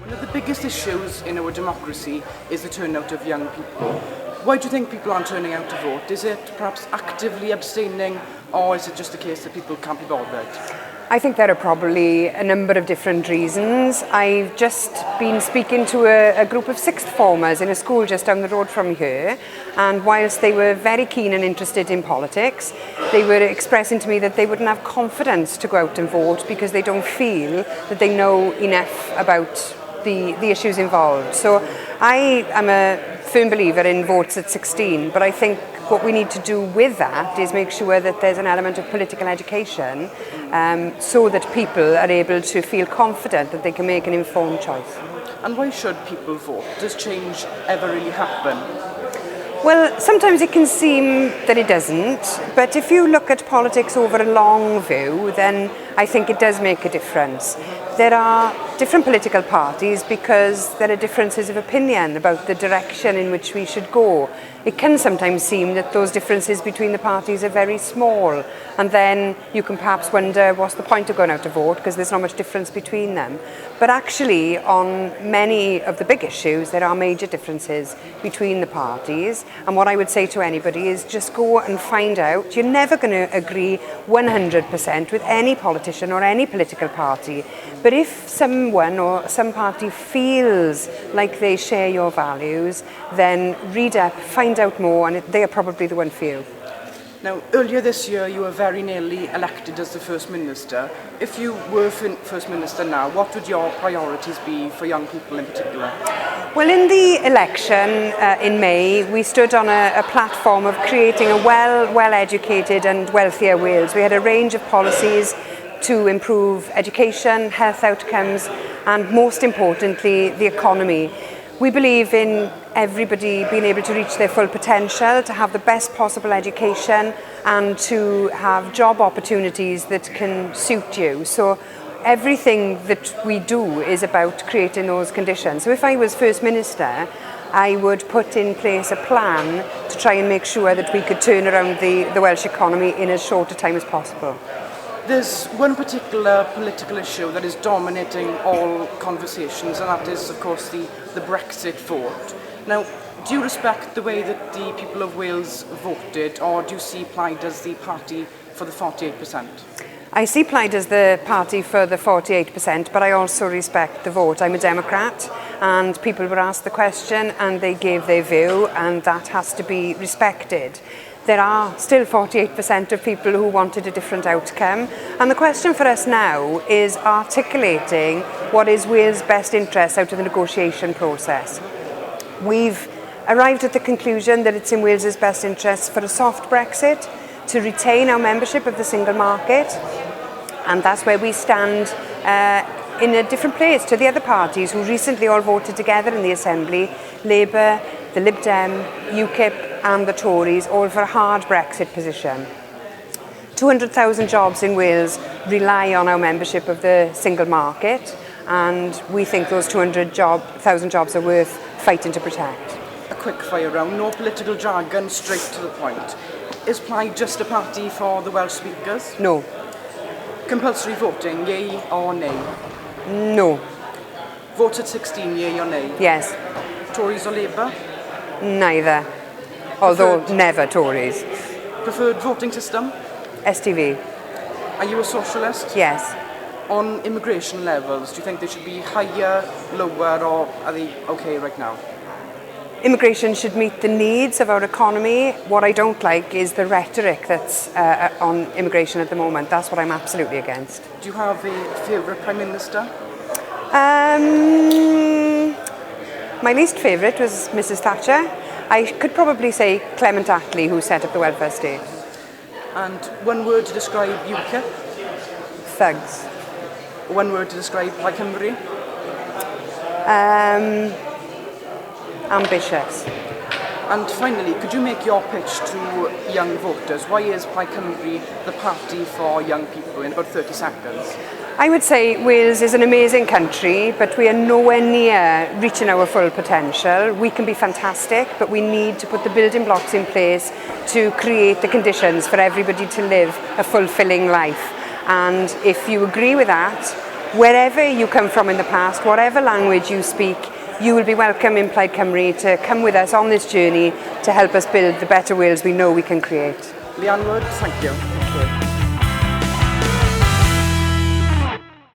The biggest issues in our democracy is the turnout of young people. Why do you think people aren't turning out to vote? Is it perhaps actively abstaining, or is it just the case that people can't be bothered? I think there are probably a number of different reasons. I've just been speaking to a group of sixth formers in a school just down the road from here, and whilst they were very keen and interested in politics, they were expressing to me that they wouldn't have confidence to go out and vote because they don't feel that they know enough about the issues involved. So I am a firm believer in votes at 16, but I think what we need to do with that is make sure that there's an element of political education so that people are able to feel confident that they can make an informed choice. And why should people vote? Does change ever really happen? Well, sometimes it can seem that it doesn't, but if you look at politics over a long view, then I think it does make a difference. There are different political parties because there are differences of opinion about the direction in which we should go. It can sometimes seem that those differences between the parties are very small, and then you can perhaps wonder what's the point of going out to vote because there's not much difference between them. But actually, on many of the big issues, there are major differences between the parties, and what I would say to anybody is just go and find out. You're never going to agree 100% with any politician or any political party, but if someone or some party feels like they share your values, then read up, find out more, and they are probably the one for you. Now, earlier this year, you were very nearly elected as the First Minister. If you were First Minister now, what would your priorities be for young people in particular? Well, in the election in May, we stood on a platform of creating a well-educated and wealthier Wales. We had a range of policies to improve education, health outcomes, and most importantly, the economy. We believe in everybody being able to reach their full potential, to have the best possible education, and to have job opportunities that can suit you. So everything that we do is about creating those conditions. So if I was First Minister, I would put in place a plan to try and make sure that we could turn around the Welsh economy in as short a time as possible. There's one particular political issue that is dominating all conversations, and that is, of course, the Brexit vote. Now, do you respect the way that the people of Wales voted, or do you see Plaid as the party for the 48%? I see Plaid as the party for the 48%, but I also respect the vote. I'm a Democrat, and people were asked the question and they gave their view, and that has to be respected. There are still 48% of people who wanted a different outcome, and the question for us now is articulating what is Wales' best interest out of the negotiation process. We've arrived at the conclusion that it's in Wales' best interest for a soft Brexit, to retain our membership of the single market, and that's where we stand in a different place to the other parties who recently all voted together in the Assembly: Labour, the Lib Dem, UKIP and the Tories, all for a hard Brexit position. 200,000 jobs in Wales rely on our membership of the single market, and we think those 200,000 jobs are worth fighting to protect. A quick fire round, no political jargon, straight to the point. Is Plaid just a party for the Welsh speakers? No. Compulsory voting, yay or nay? No. Vote at 16, yay or nay? Yes. Tories or Labour? Neither. Although never Tories. Preferred voting system? STV. Are you a socialist? Yes. On immigration levels, do you think they should be higher, lower, or are they okay right now? Immigration should meet the needs of our economy. What I don't like is the rhetoric that's on immigration at the moment. That's what I'm absolutely against. Do you have a favourite Prime Minister? My least favourite was Mrs Thatcher. I could probably say Clement Attlee, who set up the welfare state. And one word to describe UKIP? Thugs. One word to describe Plaid Cymru? Ambitious. And finally, could you make your pitch to young voters? Why is Plaid Cymru the party for young people in about 30 seconds? I would say Wales is an amazing country, but we are nowhere near reaching our full potential. We can be fantastic, but we need to put the building blocks in place to create the conditions for everybody to live a fulfilling life. And if you agree with that, wherever you come from in the past, whatever language you speak, you will be welcome in Plaid Cymru to come with us on this journey to help us build the better Wales we know we can create. Leanne Wood, thank you.